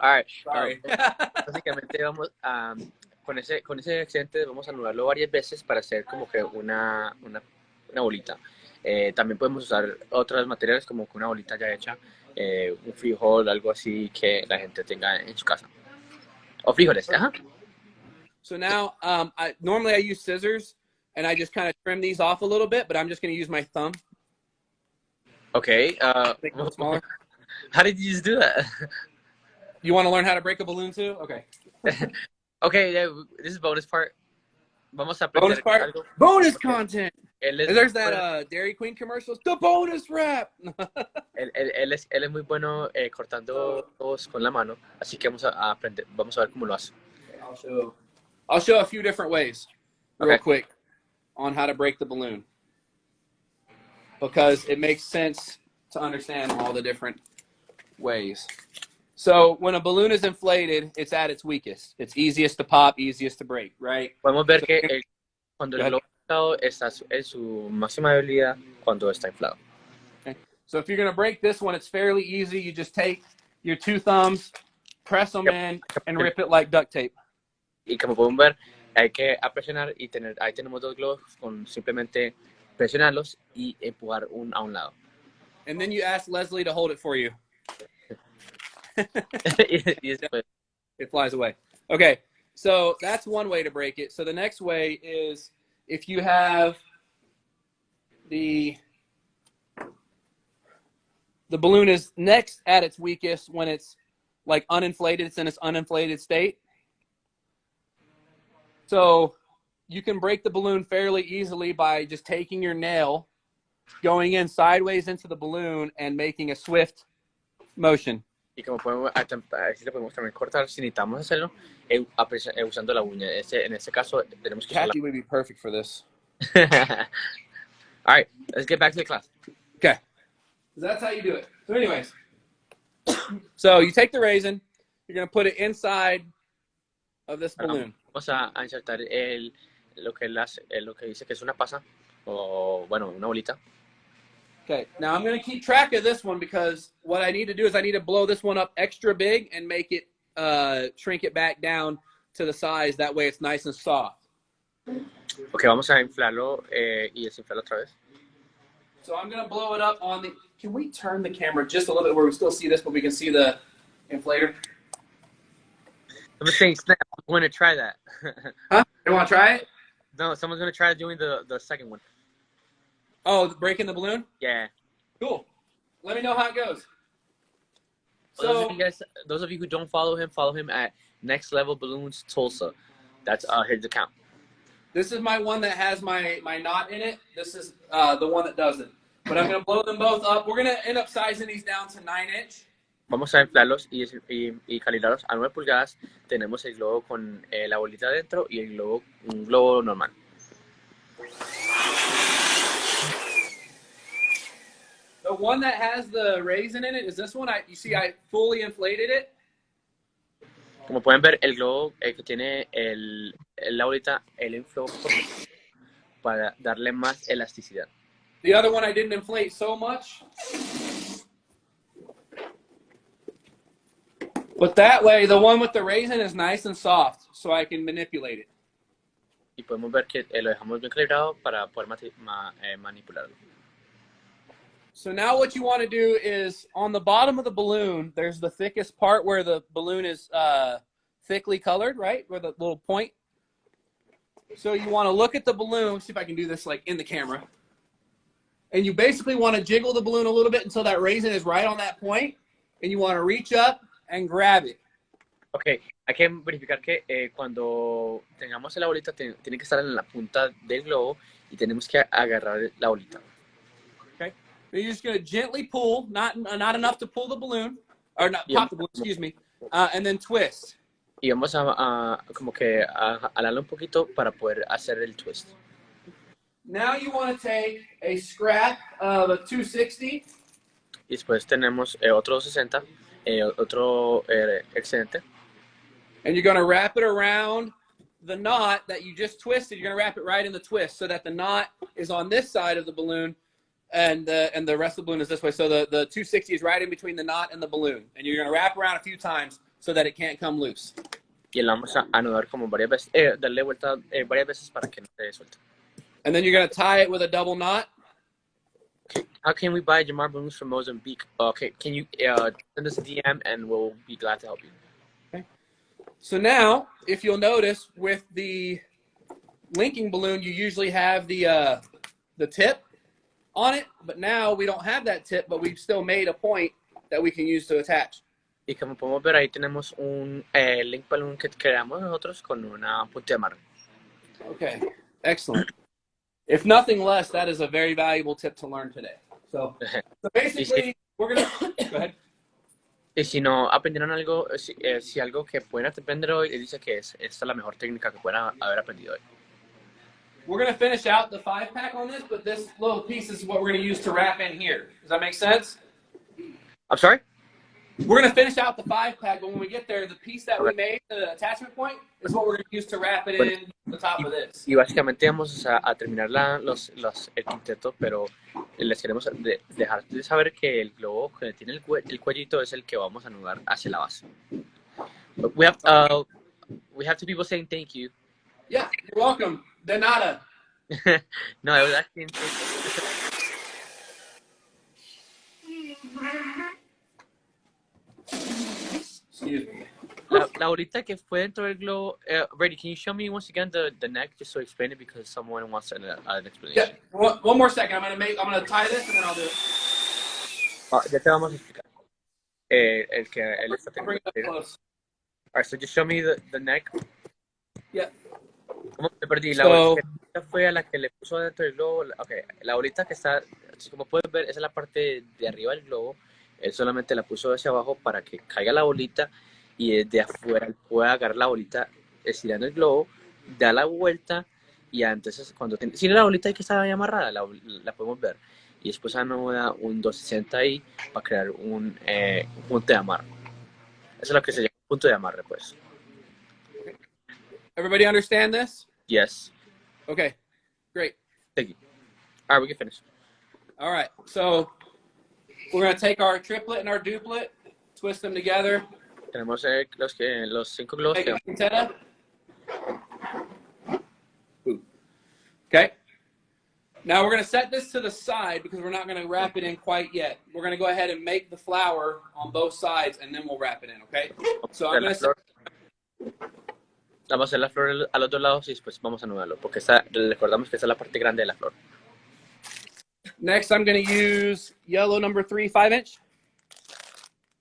All right. Sorry. Básicamente vamos a... Con ese excedente vamos a anularlo varias veces para hacer como que una bolita. También podemos usar otros materiales como una bolita ya hecha, un frijol, algo así que la gente tenga en su casa. O frijoles, ajá. So now, normally I use scissors, and I just kind of trim these off a little bit, but I'm just going to use my thumb. Okay. Make them smaller. How did you just do that? You want to learn how to break a balloon too? Okay. Okay, this is bonus part. Vamos a Bonus aprender part? algo. Bonus content! Él es, There's that Dairy Queen commercials. The bonus wrap! él es muy bueno cortando huevos con la mano, así que vamos a aprender, vamos a ver cómo lo hace. I'll show a few different ways real Okay. quick on how to break the balloon, because it makes sense to understand all the different ways. So when a balloon is inflated, it's at its weakest. It's easiest to pop, easiest to break, right? Podemos ver So- que cuando el globo inflado está en su máxima debilidad cuando está inflado. So if you're going to break this one, it's fairly easy. You just take your two thumbs, press them in, and rip it like duct tape. Y como pueden ver, hay que presionar y ahí tenemos dos globos con simplemente presionarlos y empujar a un lado. And then you ask Leslie to hold it for you. Y después, It flies away. Okay, so that's one way to break it. So the next way is if you have the balloon is next at its weakest when it's like uninflated, it's in its uninflated state. So you can break the balloon fairly easily by just taking your nail, going in sideways into the balloon, and making a swift motion. y como podemos, así lo podemos también cortar si necesitamos hacerlo usando la uña. En este caso tenemos que usar Kathy would be perfect for this. la... All right, let's get back to the class. Okay. That's how you do it. So anyways, so you take the raisin, you're going to put it inside of this balloon. Vamos a insertar lo que dice que es una pasa, o bueno, una bolita. Okay, now I'm going to keep track of this one because what I need to do is I need to blow this one up extra big and make it, shrink it back down to the size. That way it's nice and soft. Ok, vamos a inflarlo y desinflarlo otra vez. So I'm going to blow it up on the, can we turn the camera just a little bit where we still see this, but we can see the inflator? I'm saying snap, I'm going to try that. Huh? You want to try it? No, someone's going to try doing the second one. Oh, breaking the balloon? Yeah. Cool. Let me know how it goes. So, So, those of you who don't follow him at Next Level Balloons Tulsa. That's his account. this is my one that has my knot in it. This is the one that doesn't. But I'm going to blow them both up. We're going to end up sizing these down to 9-inch. Vamos a inflarlos y calibrarlos a 9 pulgadas. Tenemos el globo con la bolita dentro y un globo normal. The one that has the raisin in it is this one. You see, I fully inflated it. Como pueden ver, el globo que tiene la bolita, el infló para darle más elasticidad. The other one I didn't inflate so much. But that way, the one with the raisin is nice and soft, so I can manipulate it. Y podemos ver que lo dejamos bien calibrado para poder manipularlo. So now what you want to do is on the bottom of the balloon, there's the thickest part where the balloon is thickly colored, right? Where the little point. So you want to look at the balloon. See if I can do this like in the camera. And you basically want to jiggle the balloon a little bit until that raisin is right on that point. And you want to reach up and grab it. Ok, hay que verificar que cuando tengamos la bolita tiene que estar en la punta del globo y tenemos que agarrar la bolita. Okay, you're just going to gently pull, not enough to pull the balloon, or not pop the balloon, excuse me, and then twist. Y vamos a como que a jalarlo un poquito para poder hacer el twist. Now you want to take a scrap of a 260. Y después tenemos otro 60, otro excedente. And you're going to wrap it around the knot that you just twisted. You're going to wrap it right in the twist so that the knot is on this side of the balloon and the rest of the balloon is this way. So the 260 is right in between the knot and the balloon. And you're going to wrap around a few times so that it can't come loose. Y lo vamos a anudar como varias veces, darle vuelta varias veces para que no se suelte. And then you're going to tie it with a double knot. How can we buy Jamar balloons from Mozambique? Okay, can you send us a DM and we'll be glad to help you. Okay. So now, if you'll notice, with the linking balloon, you usually have the tip on it, but now we don't have that tip, but we've still made a point that we can use to attach. Y como podemos ver, ahí tenemos un link balloon que creamos nosotros con una punta de amarre. Okay, excellent. If nothing less, that is a very valuable tip to learn today. So basically, we're going to... Go ahead. Y si no aprendieron algo, si algo que pueden aprender hoy, dice que esta es la mejor técnica que pueden haber aprendido hoy. We're going to finish out the 5-pack on this, but this little piece is what we're going to use to wrap in here. Does that make sense? I'm sorry? We're going to finish out the 5-pack, but when we get there, the piece that we made, the attachment point, is what we're going to use to wrap it in the top of this. Y básicamente vamos a terminar el quinteto, pero les queremos dejar de saber que el globo que tiene el cuellito es el que vamos a anudar hacia la base. But we have two people saying thank you. Yeah, you're welcome. De nada. No, I was asking. Excuse me. La bolita que fue dentro del globo. Brady, can you show me once again the neck just to explain it because someone wants an explanation? Yeah. One more second. I'm gonna tie this and then I'll do it. Ya te vamos a explicar. El que él está I'll bring it up teniendo. close. Alright, so just show me the neck. Yeah. ¿Cómo te perdí? La So- bolita fue a la que le puso dentro del globo. Okay, la bolita que está, como puedes ver, esa es la parte de arriba del globo. Él solamente la puso hacia abajo para que caiga la bolita y desde afuera él pueda agarrar la bolita estirando el globo, da la vuelta y entonces cuando si la bolita hay que estar ahí amarrada, la podemos ver. Y después anuda un 260 ahí para crear un punto de amarre. Eso es lo que se llama punto de amarre, pues. Everybody understand this? Yes. Okay, great. Thank you. All right, we can finish. All right, so we're going to take our triplet and our duplet, twist them together, Tenemos los 5 globos make que a quintetta. Okay. Now we're going to set this to the side because we're not going to wrap it in quite yet. We're going to go ahead and make the flower on both sides and then we'll wrap it in, okay? So I'm going to... Vamos a hacer la flor a los dos lados y después vamos a anudarlo, porque recordamos que esa es la parte grande de la flor. Next, I'm going to use yellow number 3, 5-inch.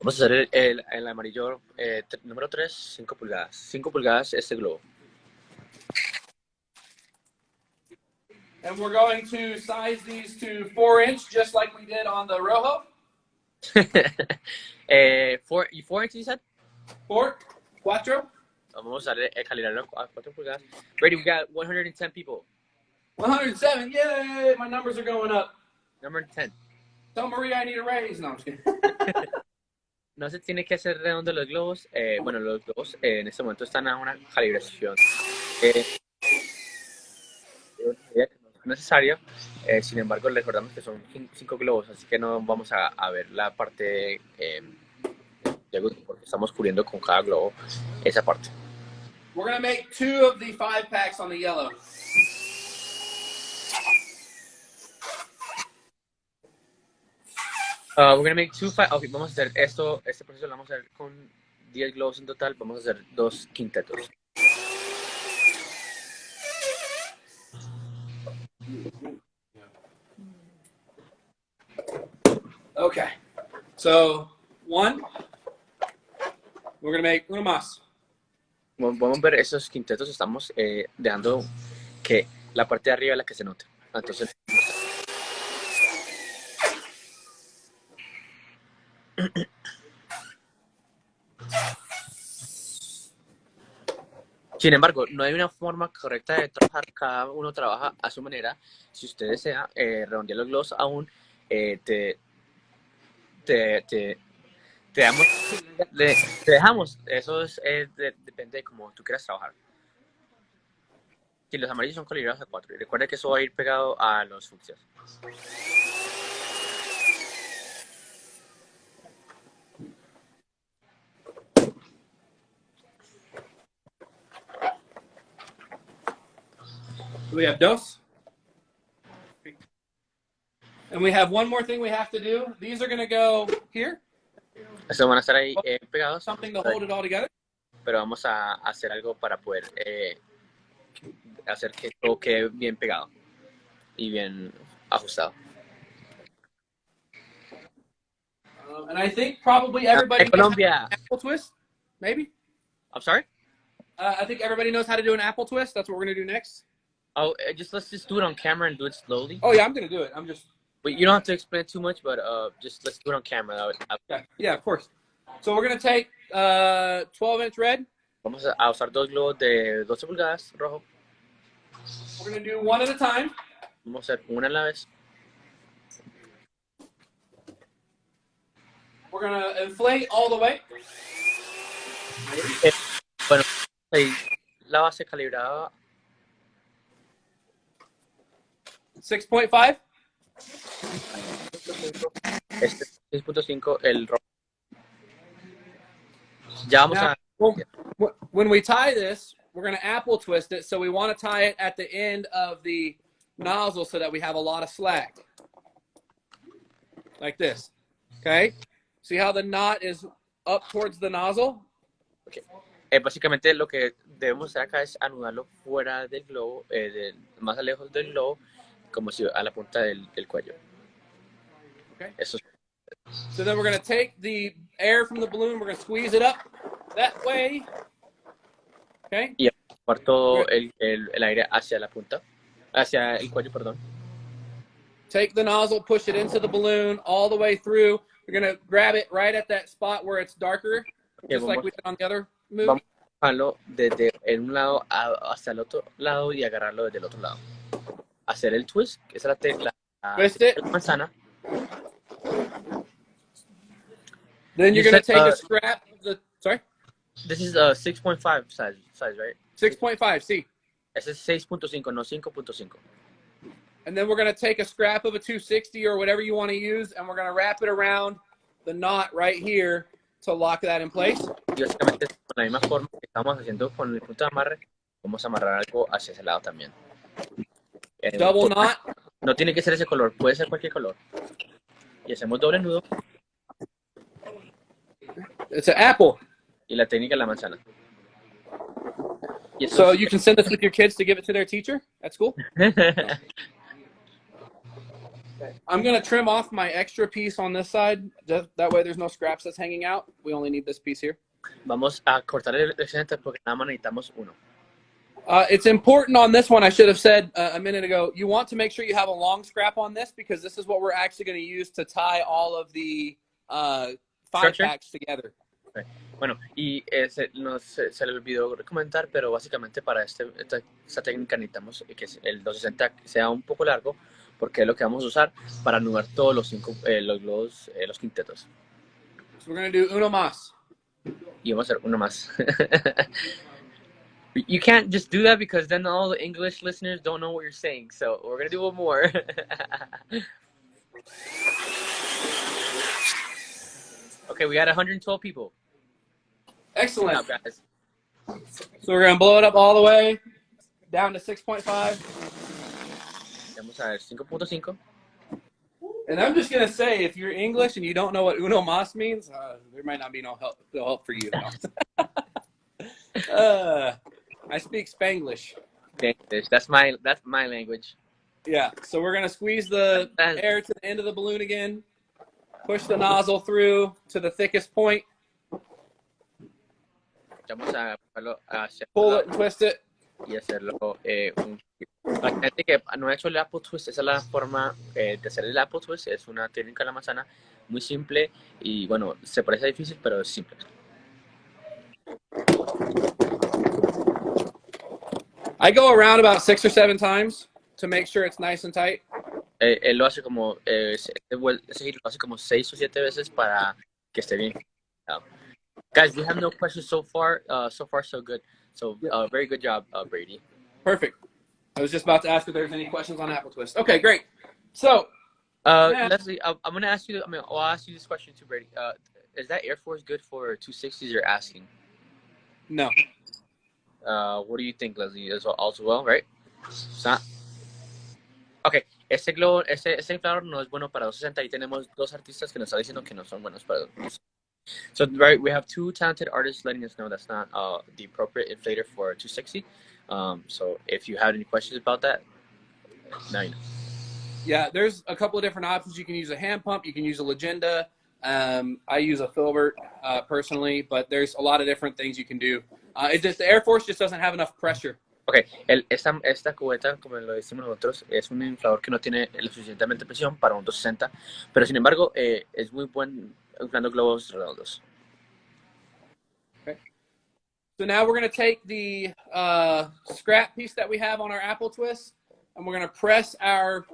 Vamos a hacer el amarillo número 3, 5 pulgadas. 5 pulgadas este globo. And we're going to size these to 4-inch, just like we did on the rojo. 4 inches, you said? 4, 4. Vamos a calibrarlo a 4 pulgadas. Ready, we got 110 people. 107, yay! My numbers are going up. Number 10. Tell Maria I need a raise. No, I'm just kidding. No se tiene que hacer redondo los globos. Bueno, los globos en este momento están a una calibración eh, necesaria. Sin embargo, recordamos que son 5 globos, así que no vamos a ver la parte porque estamos cubriendo con cada globo esa parte. We're going to make 2 of the 5 packs on the yellow. We're gonna make 2 okay, vamos a hacer esto, este proceso lo vamos a hacer con 10 globos en total. Vamos a hacer 2 quintetos. Okay. So, 1. We're going to make uno más. Vamos a ver esos quintetos. Estamos dejando que la parte de arriba es la que se note. Entonces, sin embargo, no hay una forma correcta de trabajar. Cada uno trabaja a su manera. Si usted desea redondear los globos aún, te damos, te dejamos. Eso depende de cómo tú quieras trabajar. Si los amarillos son calibrados a 4, y recuerda que eso va a ir pegado a los fucsias. We have dos. And we have one more thing we have to do. These are going to go here. Estos van a estar ahí pegados. Something to hold it all together. Pero vamos a hacer algo para poder hacer que todo quede bien pegado y bien ajustado. And I think probably everybody knows Colombia. apple twist, maybe? I'm sorry? I think everybody knows how to do an apple twist. That's what we're going to do next. Oh, let's just do it on camera and do it slowly. Oh, yeah, I'm going to do it. I'm just... But you don't have to explain too much, but just let's do it on camera. Yeah, of course. So we're going to take 12-inch red. Vamos a usar 2 globos de 12 pulgadas rojo. We're going to do one at a time. Vamos a hacer una a la vez. We're going to inflate all the way. Bueno, ahí la base calibrada 6.5. este 6.5 el rojo. Ya vamos Now, a when we tie this, we're going to apple twist it. So we want to tie it at the end of the nozzle so that we have a lot of slack. Like this. Okay? See how the knot is up towards the nozzle? okay. Básicamente lo que debemos hacer acá es anudarlo fuera del globo, más lejos del globo, como si a la punta del cuello. Okay. Eso. So then we're going to take the air from the balloon, we're going to squeeze it up that way. Okay? Y llevar todo el aire hacia la punta, hacia el cuello, perdón. Take the nozzle, push it into the balloon all the way through. You're going to grab it right at that spot where it's darker, just like we did on the other move. Vamos a bajarlo desde un lado hasta el otro lado y agarrarlo desde el otro lado. Hacer el twist, que es la manzana. Then you're going to take a scrap of the, sorry? This is a 6.5 size, right? 6.5, see. Ese es 6.5, no 5.5. And then we're going to take a scrap of a 260 or whatever you want to use, and we're going to wrap it around the knot right here to lock that in place. Y básicamente con la misma forma que estamos haciendo con el punto de amarre, vamos a amarrar algo hacia ese lado también. Double knot. No tiene que ser ese color, puede ser cualquier color. Y hacemos doble nudo. It's an apple. Y la técnica es la manzana. Y So you can send this with your kids to give it to their teacher at school? I'm going to trim off my extra piece on this side. That way there's no scraps that's hanging out. We only need this piece here. Vamos a cortar el excedente porque nada más necesitamos uno. It's important on this one, I should have said a minute ago, you want to make sure you have a long scrap on this because this is what we're actually going to use to tie all of the 5 packs together. Okay. Bueno, y se le olvidó comentar, pero básicamente para esta técnica necesitamos que el 260 sea un poco largo porque es lo que vamos a usar para anudar todos los los quintetos. So we're going to do uno más. Y vamos a hacer uno más. You can't just do that because then all the English listeners don't know what you're saying. So we're going to do one more. Okay, we got 112 people. Excellent. Good job, guys. So we're going to blow it up all the way down to 6.5. Vamos a ver, 5.5. And I'm just going to say, if you're English and you don't know what uno más means, there might not be no help for you. I speak Spanglish. English. That's my language. Yeah, so we're going to squeeze the air to the end of the balloon again, push the nozzle through to the thickest point, Vamos a pull it and twist it. y hacerlo la gente que no ha hecho el apple twist, esa es la forma de hacer el apple twist, es una técnica de la manzana muy simple y bueno, se parece difícil, pero es simple. I go around about 6 or 7 times to make sure it's nice and tight. Él lo hace como ese lo hace como 6 o 7 veces para que esté bien. Guys, we have no questions so far. So far, so good. So very good job, Brady. Perfect. I was just about to ask if there's any questions on apple twist. Okay, great. So, Leslie, I'm gonna ask you. I'll ask you this question too, Brady. Is that Air Force good for 260s? You're asking. no. What do you think, Leslie? Is also well, right? It's not. Okay, ese inflador no es bueno para 260 y tenemos dos artistas que nos están diciendo que no son buenos para 260. So, right, we have 2 talented artists letting us know that's not the appropriate inflator for 260. So, if you have any questions about that, now you know. Yeah, there's a couple of different options. You can use a hand pump. You can use a Legenda. I use a Filbert personally, but there's a lot of different things you can do. The Air Force just doesn't have enough pressure. Okay, esta cubeta, como lo decimos nosotros, es un inflador que no tiene la suficientemente presión para un 260, pero sin embargo es muy buen inflando globos redondos. Okay. So now we're going to take the scrap piece that we have on our apple twist, and we're going to press our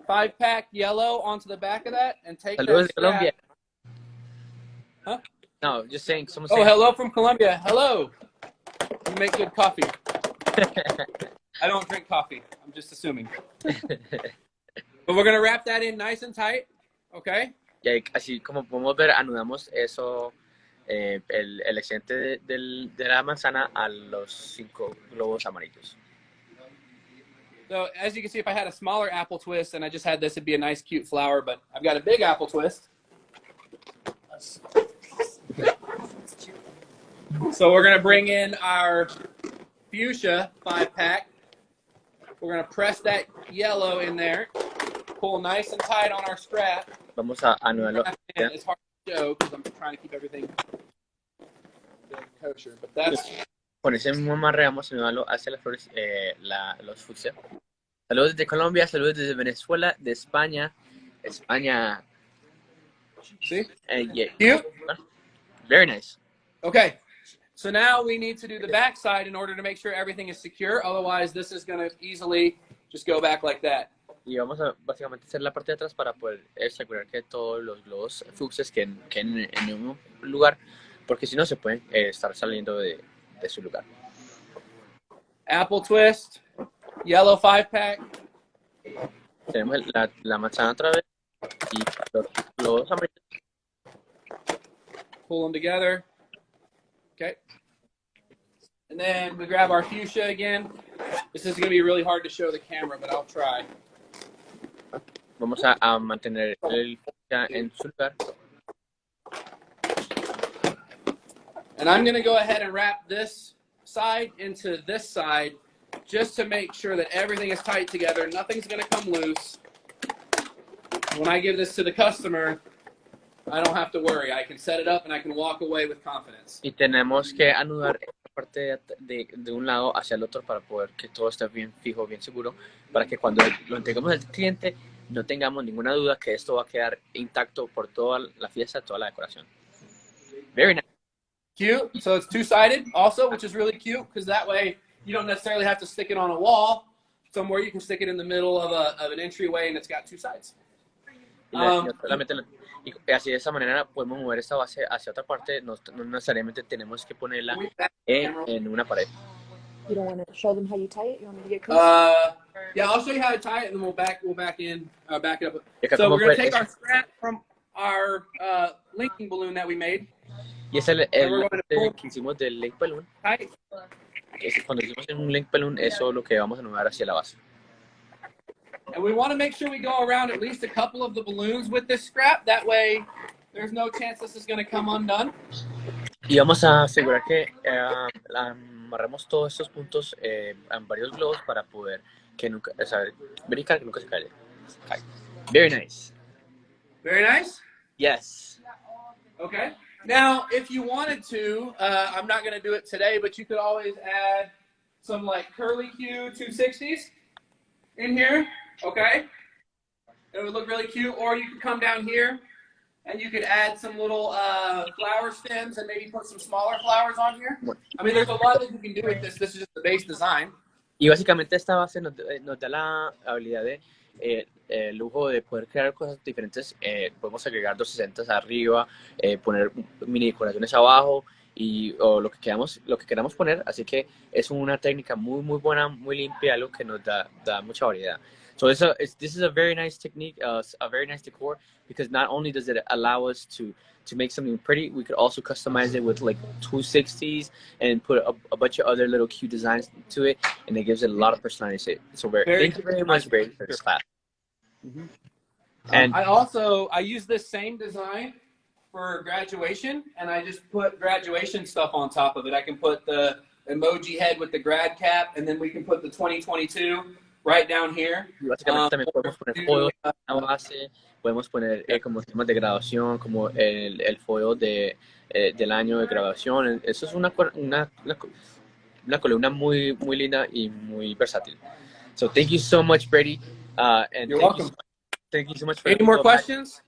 5-pack yellow onto the back of that and take Saludos that de Colombia. Huh? No, just saying. Oh, hello from Colombia. Hello. You make good coffee. I don't drink coffee. I'm just assuming. But we're going to wrap that in nice and tight. Okay? Y así como podemos ver, anudamos eso, el excedente de la manzana a los 5 globos amarillos. So as you can see, if I had a smaller apple twist and I just had this, it'd be a nice, cute flower. But I've got a big apple twist. So we're going to bring in our fuchsia 5-pack. We're going to press that yellow in there. Pull nice and tight on our scrap. Vamos a anudarlo. It's hard to show because I'm trying to keep everything kosher. But that's... Con ese mismo amarre vamos a anudarlo hacia las flores, los fucsia. Saludos desde Colombia, saludos desde Venezuela, de España. España. See? Yeah. Cute? Very nice. Okay. So now we need to do the back side in order to make sure everything is secure. Otherwise, this is going to easily just go back like that. Y vamos a básicamente hacer la parte de atrás para poder asegurar que todos los globos fucsias queden en un lugar, porque si no se pueden estar saliendo de su lugar. Apple twist, yellow 5-pack. Tenemos la manzana otra vez y los globos amarillos. Pull them together. Okay. And then we grab our fuchsia again. This is going to be really hard to show the camera, but I'll try. Vamos a mantener el fucsia en su lugar. And I'm going to go ahead and wrap this side into this side just to make sure that everything is tight together. Nothing's going to come loose. When I give this to the customer, I don't have to worry. I can set it up and I can walk away with confidence. Y tenemos que anudar esta parte de un lado hacia el otro para poder que todo esté bien fijo, bien seguro, para que cuando lo entregamos al cliente no tengamos ninguna duda que esto va a quedar intacto por toda la fiesta, toda la decoración. Very nice. Cute. So it's 2-sided also, which is really cute because that way you don't necessarily have to stick it on a wall. somewhere you can stick it in the middle of an entryway, and it's got two sides. Y así de esa manera podemos mover esta base hacia otra parte, no necesariamente tenemos que ponerla en una pared. You don't want to show them how you tie it? You want me to get close? Yeah, I'll show you how to tie it, and then we'll back it up. So we're gonna take our scrap from our linking balloon that we made. Y es el que hicimos del link balloon. Cuando hicimos un link balloon, eso es lo que vamos a mover hacia la base. And we want to make sure we go around at least a couple of the balloons with this scrap. That way, there's no chance this is going to come undone. Y vamos a asegurar que amarremos todos estos puntos en varios globos para poder que nunca, o sea, verificar que nunca se caiga. Very nice. Very nice? Yes. Okay. Now, if you wanted to, I'm not going to do it today, but you could always add some like curly Q 260s in here. Okay, it would look really cute. Or you could come down here and you could add some little flower stems and maybe put some smaller flowers on here. I mean, there's a lot that you can do with this. This is just the base design. Y básicamente esta base nos da la habilidad de el lujo de poder crear cosas diferentes. Podemos agregar 260 arriba, poner mini decoraciones abajo o lo que queramos poner. Así que es una técnica muy buena, muy limpia, algo que nos da mucha variedad. So this is a very nice technique, a very nice decor, because not only does it allow us to make something pretty, we could also customize it with like 260s and put a bunch of other little cute designs to it, and it gives it a lot of personality. So thank you very much, Brady, for this class. Mm-hmm. And I use this same design for graduation, and I just put graduation stuff on top of it. I can put the emoji head with the grad cap, and then we can put the 2022 right down here. Básicamente también podemos poner foils en la base, podemos poner como temas de graduación, como el foil del año de graduación. Eso es una columna muy linda y muy versátil. So thank you so much, Brady. And you're welcome. Thank you so much for any more questions?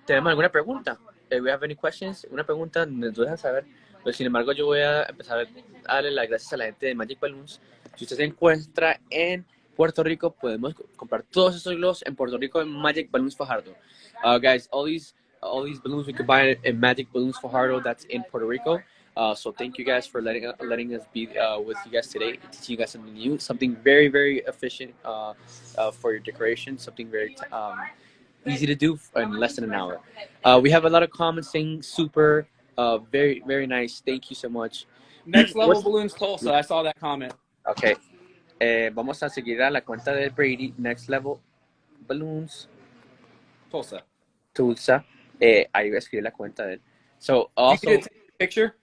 ¿Tenemos alguna pregunta? We have any questions? Una pregunta, nos dejan saber. Pero sin embargo, yo voy a empezar a darle las gracias a la gente de Magic Balloons. Si usted se encuentra en Puerto Rico, podemos comprar todos estos globos en Puerto Rico en Magic Balloons Fajardo. Guys, all these balloons we could buy in Magic Balloons Fajardo. That's in Puerto Rico. So thank you guys for letting us be with you guys today, teaching you guys something new, something very efficient for your decoration, something very easy to do in less than an hour. We have a lot of comments saying super, very nice. Thank you so much. Next Level Balloons Tulsa. I saw that comment. Okay. Vamos a seguir a la cuenta de Brady, Next Level Balloons Tulsa. Ahí voy a escribir la cuenta de él. So also, you can take a picture.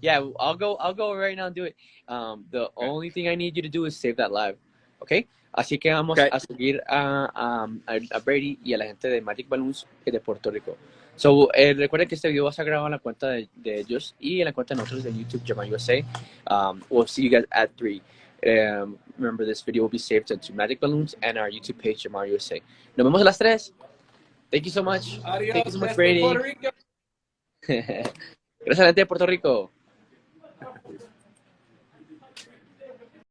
Yeah, I'll go right now and do it. The only thing I need you to do is save that live. Okay. Así que vamos a seguir a Brady y a la gente de Magic Balloons de Puerto Rico. So, recuerden que este video va a ser grabado en la cuenta de ellos y en la cuenta de nosotros de YouTube, Jamar USA. We'll see you guys at 3. Remember, this video will be saved to Magic Balloons and our YouTube page, Jamar USA. Nos vemos a las 3. Thank you so much. Adios. Thank you so much, Brady. Puerto Rico. Gracias a la gente de Puerto Rico.